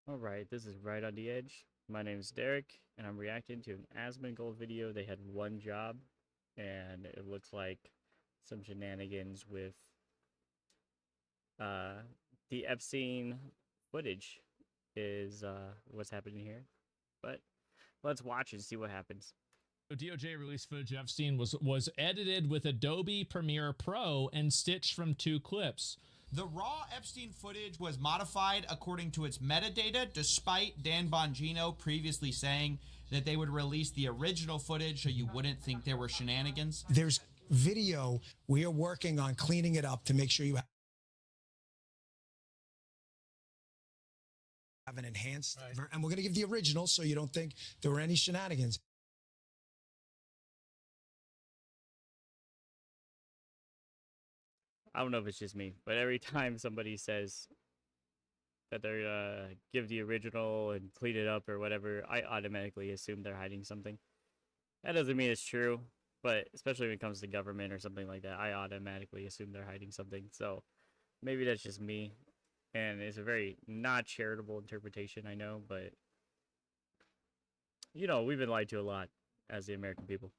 All right, this is Right on the Edge. My name is Derek, and I'm reacting to an Asmondgold video. They had one job, and it looks like some shenanigans with uh, the Epstein footage is what's happening here. But let's watch and see what happens. DOJ released footage of Epstein was edited with Adobe Premiere Pro and stitched from 2 clips. The raw Epstein footage was modified according to its metadata, despite Dan Bongino previously saying that they would release the original footage so you wouldn't think there were shenanigans. There's video. We are working on cleaning it up to make sure you have an enhanced, and we're going to give the original so you don't think there were any shenanigans. I don't know if it's just me, but every time somebody says that they're give the original and clean it up or whatever, I automatically assume they're hiding something. That doesn't mean it's true, but especially when it comes to government or something like that, I automatically assume they're hiding something. So maybe that's just me, and it's a very not charitable interpretation, I know, but you know, we've been lied to a lot as the American people.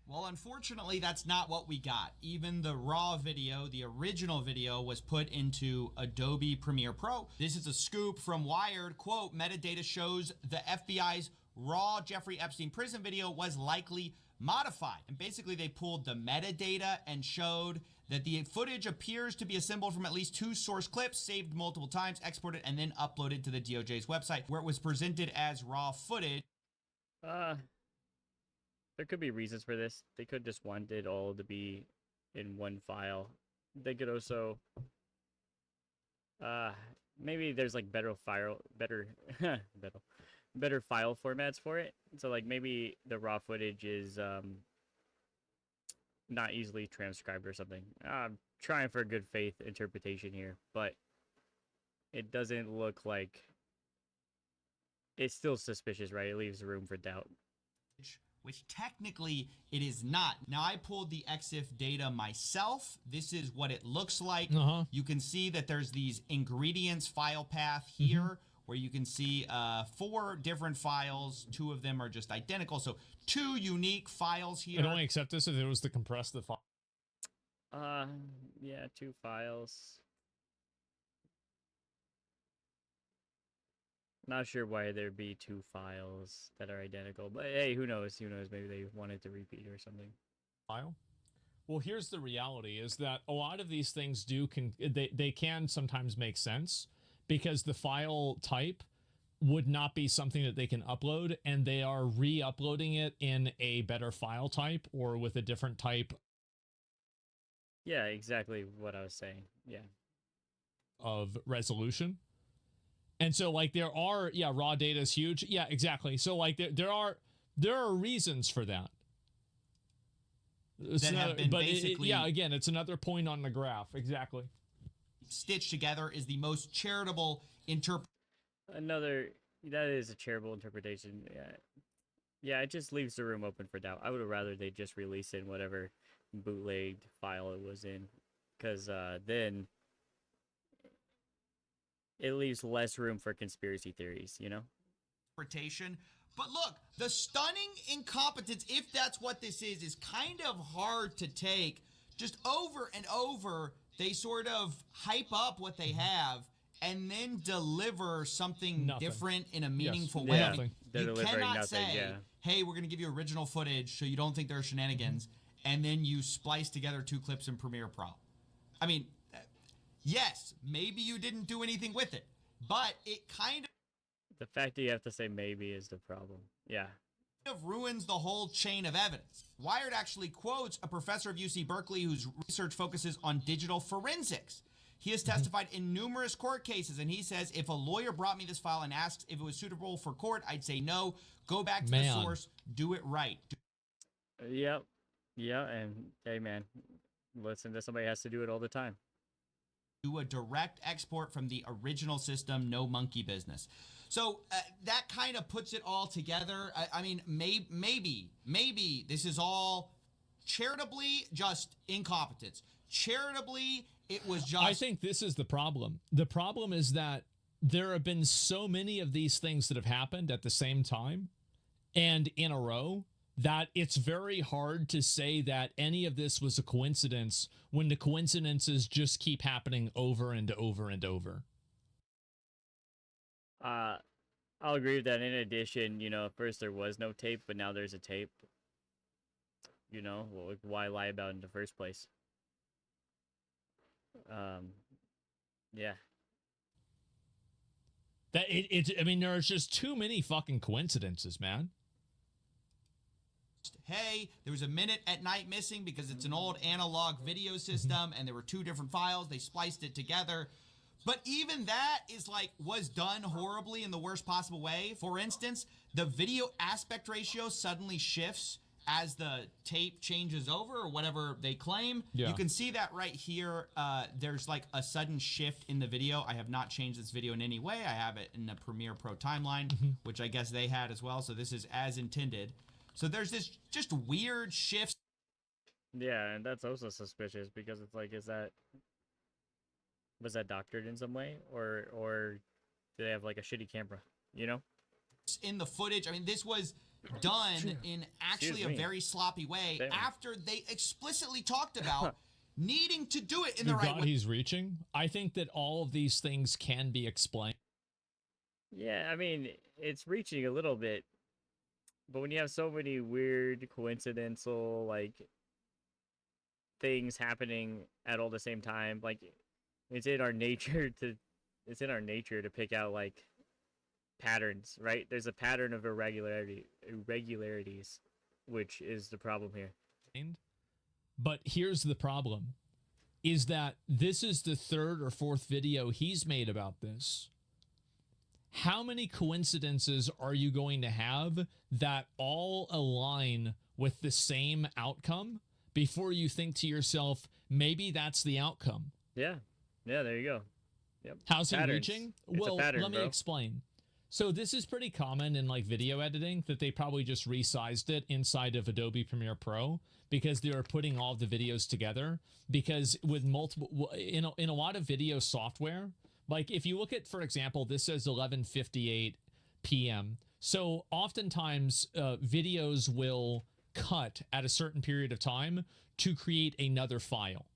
Well, unfortunately, that's not what we got. Even the raw video, the original video, was put into Adobe Premiere Pro. This is a scoop from Wired. Quote, metadata shows the FBI's raw Jeffrey Epstein prison video was likely modified. And basically, they pulled the metadata and showed that the footage appears to be assembled from at least 2 source clips, saved multiple times, exported, and then uploaded to the DOJ's website, where it was presented as raw footage. There could be reasons for this. They could just want it all to be in one file. They could also maybe there's like better better file formats for it. So like maybe the raw footage is not easily transcribed or something. I'm trying for a good faith interpretation here, but it doesn't look like it's still suspicious, right? It leaves room for doubt. Which technically it is not. Now, I pulled the EXIF data myself. This is what it looks like. You can see that there's these ingredients file path here where you can see 4 different files. 2 of them are just identical. So 2 unique files here. I'd only accept this if it was to compress the file. Yeah, 2 files. Not sure why there'd be 2 files that are identical, but hey, who knows? Who knows? Maybe they wanted to repeat or something. File. Well, here's the reality: is that a lot of these things they can sometimes make sense because the file type would not be something that they can upload, and they are re-uploading it in a better file type or with a different type. Yeah, exactly what I was saying. Yeah. Of resolution. And so, like, there are, raw data is huge. Yeah, exactly. So, like, there are reasons for that. Again, it's another point on the graph. Exactly. Stitched together is the most charitable interpretation. That is a charitable interpretation. Yeah, it just leaves the room open for doubt. I would have rather they just release it in whatever bootlegged file it was in, because then it leaves less room for conspiracy theories, you know? But look, the stunning incompetence, if that's what this is kind of hard to take. Just over and over, they sort of hype up what they have and then deliver something different in a meaningful way. Yeah, you cannot say, hey, we're going to give you original footage so you don't think there are shenanigans, and then you splice together 2 clips in Premiere Pro. I mean, yes, maybe you didn't do anything with it, but it kind of... The fact that you have to say maybe is the problem. Yeah. Kind of ruins the whole chain of evidence. Wired actually quotes a professor of UC Berkeley whose research focuses on digital forensics. He has testified in numerous court cases, and he says, if a lawyer brought me this file and asks if it was suitable for court, I'd say no. Go back to the source. Do it right. Yep. Yeah, and hey, man, listen, somebody has to do it all the time. Do a direct export from the original system, no monkey business. So that kind of puts it all together. I mean, maybe this is all charitably just incompetence. Charitably, it was just... I think this is the problem. The problem is that there have been so many of these things that have happened at the same time and in a row that it's very hard to say that any of this was a coincidence when the coincidences just keep happening over and over and over. I'll agree with that. In addition, you know, at first there was no tape, but now there's a tape. You know, well, why lie about it in the first place? Yeah. That I mean, there's just too many fucking coincidences, man. Hey, there was a minute at night missing because it's an old analog video system and there were two different files. They spliced it together. But even that is like, was done horribly in the worst possible way. For instance, the video aspect ratio suddenly shifts as the tape changes over or whatever they claim. Yeah. You can see that right here. There's like a sudden shift in the video. I have not changed this video in any way. I have it in the Premiere Pro timeline, which I guess they had as well. So this is as intended. So there's this just weird shift. Yeah, and that's also suspicious because it's like, was that doctored in some way, or do they have like a shitty camera? You know, in the footage. I mean, this was done in actually a very sloppy way after they explicitly talked about needing to do it in the right way. He's reaching. I think that all of these things can be explained. Yeah, I mean, it's reaching a little bit, but when you have so many weird, coincidental, like, things happening at all the same time, like, it's in our nature to pick out, like, patterns, right? There's a pattern of irregularities, which is the problem here. But here's the problem, is that this is the third or fourth video he's made about this. How many coincidences are you going to have that all align with the same outcome before you think to yourself, maybe that's the outcome? Yeah. Yeah, there you go. Yep. How's he reaching? Well, let me bro. explain. So this is pretty common in like video editing, that they probably just resized it inside of Adobe Premiere Pro because they are putting all of the videos together. Because with multiple, in a lot of video software, like if you look at, for example, this says 11:58 p.m. So oftentimes videos will cut at a certain period of time to create another file.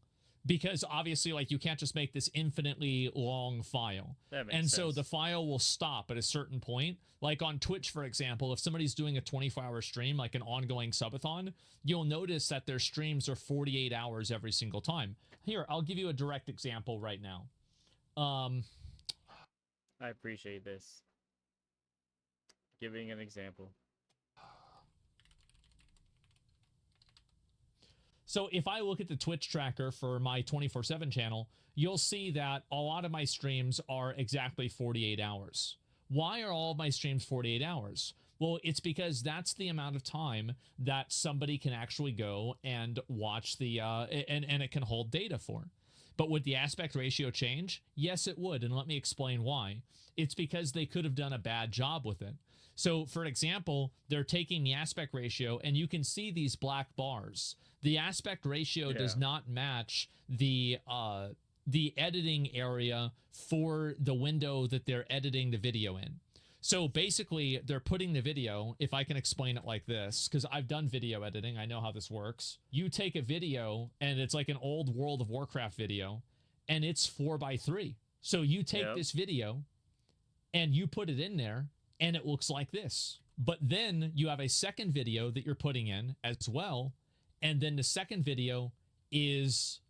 Because obviously, like, you can't just make this infinitely long file. That makes and so sense. the file will stop at a certain point. Like on Twitch, for example, if somebody's doing a 24-hour stream, like an ongoing subathon, you'll notice that their streams are 48 hours every single time. Here, I'll give you a direct example right now. I appreciate this. Giving an example. So if I look at the Twitch tracker for my 24/7 channel, you'll see that a lot of my streams are exactly 48 hours. Why are all of my streams 48 hours? Well, it's because that's the amount of time that somebody can actually go and watch the, and it can hold data for. But would the aspect ratio change? Yes, it would. And let me explain why. It's because they could have done a bad job with it. So, for example, they're taking the aspect ratio, and you can see these black bars. The aspect ratio does not match the editing area for the window that they're editing the video in. So basically, they're putting the video, if I can explain it like this, because I've done video editing, I know how this works. You take a video, and it's like an old World of Warcraft video, and it's 4:3. So you take this video, and you put it in there, and it looks like this. But then you have a second video that you're putting in as well, and then the second video is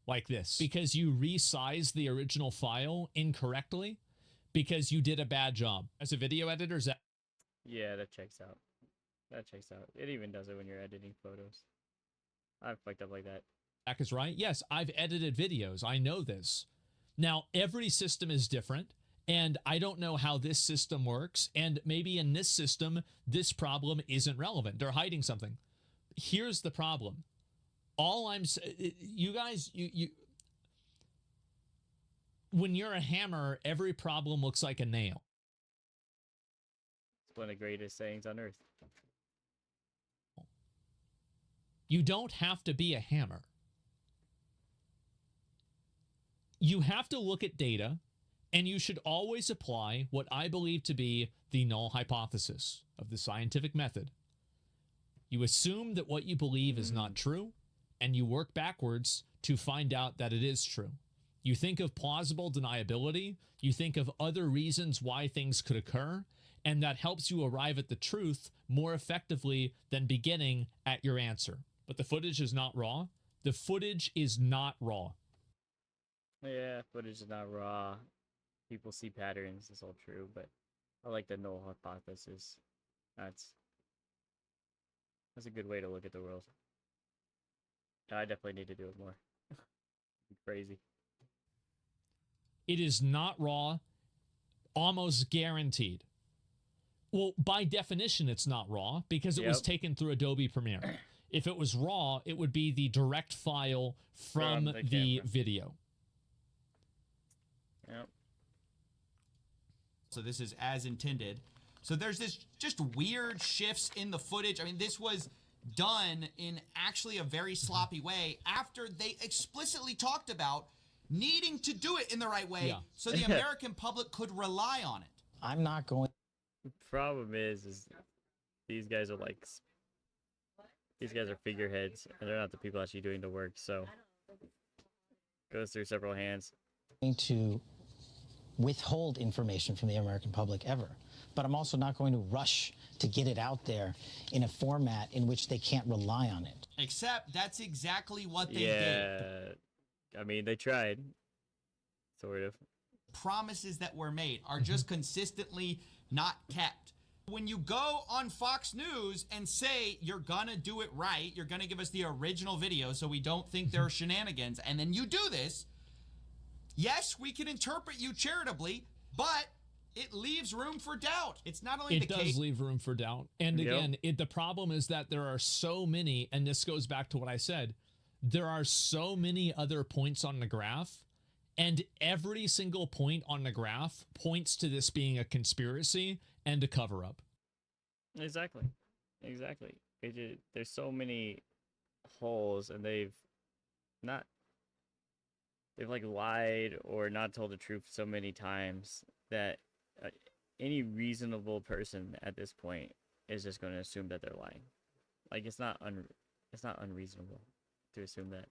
like this because you resized the original file incorrectly because you did a bad job. As a video editor, is that... Yeah, that checks out. That checks out. It even does it when you're editing photos. I've fucked up like that. Zach is right. Yes, I've edited videos. I know this. Now, every system is different, and I don't know how this system works, and maybe in this system, this problem isn't relevant. They're hiding something. Here's the problem. All I'm saying, you guys, when you're a hammer, every problem looks like a nail. It's one of the greatest sayings on earth. You don't have to be a hammer. You have to look at data And you should always apply what I believe to be the null hypothesis of the scientific method. You assume that what you believe is not true, and you work backwards to find out that it is true. You think of plausible deniability, you think of other reasons why things could occur, and that helps you arrive at the truth more effectively than beginning at your answer. But the footage is not raw. The footage is not raw. Yeah, footage is not raw. People see patterns. It's all true, but I like the null hypothesis. That's a good way to look at the world. I definitely need to do it more. Crazy. It is not raw, almost guaranteed. Well, by definition, it's not raw because it was taken through Adobe Premiere. If it was raw, it would be the direct file from the video. Yep. So this is as intended. So there's this just weird shifts in the footage. I mean, this was done in actually a very sloppy way after they explicitly talked about needing to do it in the right way so the American public could rely on it. I'm not going. The problem is these guys are figureheads, and they're not the people actually doing the work. So goes through several hands. To withhold information from the American public ever, but I'm also not going to rush to get it out there in a format in which they can't rely on it. Except that's exactly what they did. I mean, they tried, sort of. Promises that were made are just consistently not kept. When you go on Fox News and say you're gonna do it right, you're gonna give us the original video so we don't think there are shenanigans, and then you do this, yes, we can interpret you charitably, but it leaves room for doubt. It's not only the case. It does leave room for doubt. And again, the problem is that there are so many, and this goes back to what I said, there are so many other points on the graph, and every single point on the graph points to this being a conspiracy and a cover-up. Exactly. There's so many holes, and they've like lied or not told the truth so many times that any reasonable person at this point is just going to assume that they're lying. Like it's not unreasonable to assume that.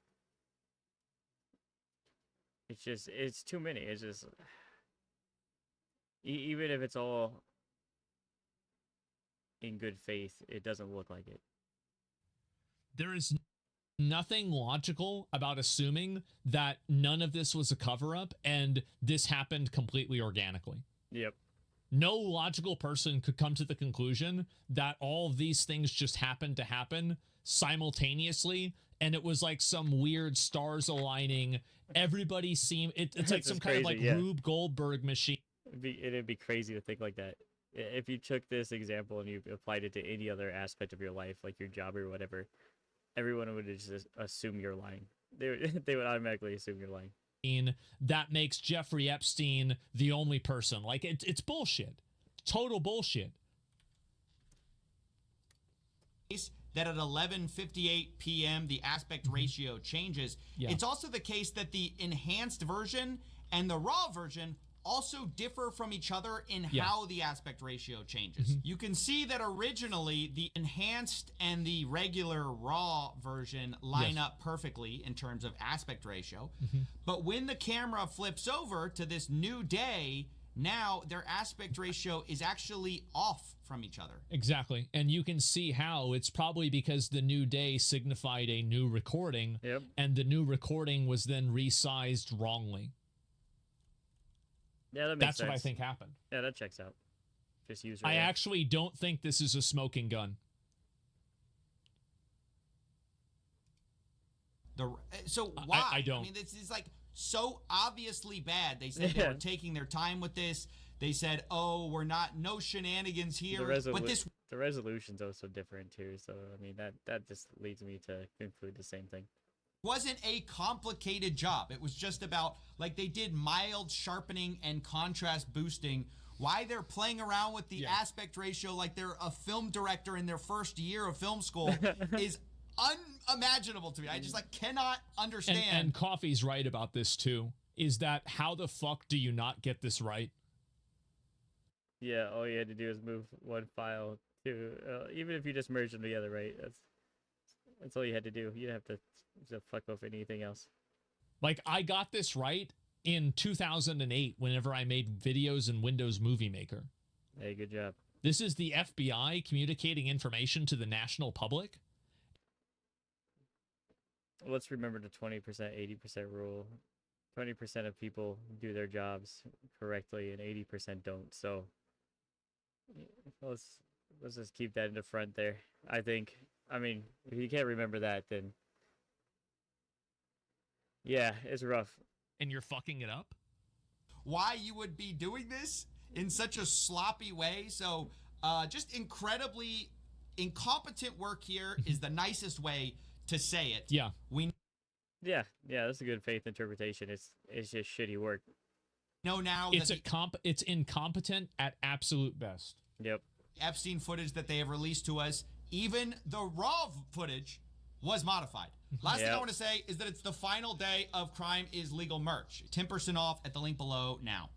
It's too many. It's just even if it's all in good faith, it doesn't look like it. There is nothing logical about assuming that none of this was a cover-up and this happened completely organically. Yep. No logical person could come to the conclusion that all of these things just happened to happen simultaneously, and it was like some weird stars aligning. Everybody seemed... It's like some kind of like Rube Goldberg machine. It'd be crazy to think like that. If you took this example and you applied it to any other aspect of your life, like your job or whatever, everyone would just assume you're lying. They would automatically assume you're lying. That makes Jeffrey Epstein the only person. Like, it's bullshit. Total bullshit. That at 11:58 p.m. the aspect ratio changes. It's also the case that the enhanced version and the raw version also differ from each other in how the aspect ratio changes. You can see that originally the enhanced and the regular raw version line up perfectly in terms of aspect ratio. But when the camera flips over to this new day, now their aspect ratio is actually off from each other. Exactly. And you can see how it's probably because the new day signified a new recording, and the new recording was then resized wrongly. Yeah, that makes sense. That's what I think happened. Yeah, that checks out. Just use. I actually don't think this is a smoking gun. So why? I don't. I mean, this is like so obviously bad. They said they were taking their time with this. They said, "Oh, we're not no shenanigans here." But the resolution's also different too. So I mean, that just leads me to conclude the same thing. Wasn't a complicated job. It was just about, like, they did mild sharpening and contrast boosting. Why they're playing around with the aspect ratio like they're a film director in their first year of film school is unimaginable to me. I just cannot understand. And Coffee's right about this too. is that how the fuck do you not get this right? Yeah, all you had to do is move one file to, even if you just merge them together, right? That's all you had to do. You didn't have to fuck off anything else. Like, I got this right in 2008 whenever I made videos in Windows Movie Maker. Hey, good job. This is the FBI communicating information to the national public. Let's remember the 20%, 80% rule. 20% of people do their jobs correctly and 80% don't. So let's just keep that in the front there. I think. I mean, if you can't remember that, then yeah, it's rough. And you're fucking it up? Why you would be doing this in such a sloppy way. So just incredibly incompetent work here is the nicest way to say it. Yeah. Yeah, that's a good faith interpretation. It's just shitty work. Know now it's incompetent at absolute best. Yep. Epstein footage that they have released to us, even the raw footage was modified. Last thing I want to say is that it's the final day of Crime is Legal merch. 10% off at the link below now.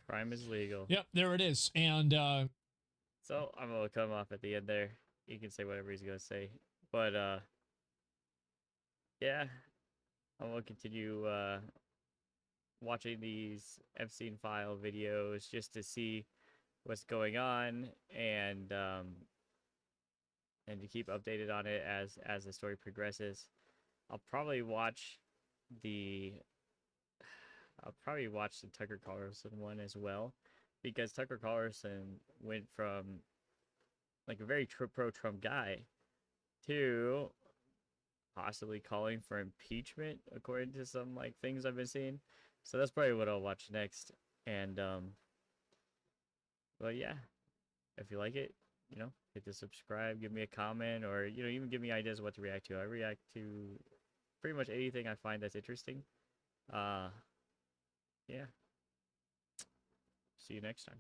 Crime is legal. Yep, there it is. And so I'm gonna come off at the end there. You can say whatever he's gonna say. But yeah. I'm gonna continue watching these Epstein file videos just to see what's going on and to keep updated on it as the story progresses. I'll probably watch the Tucker Carlson one as well, because Tucker Carlson went from like a very pro-Trump guy to possibly calling for impeachment, according to some like things I've been seeing. So that's probably what I'll watch next. And well, yeah, if you like it, hit the subscribe, give me a comment, or even give me ideas of what to react to. I react to pretty much anything I find that's interesting. Yeah. See you next time.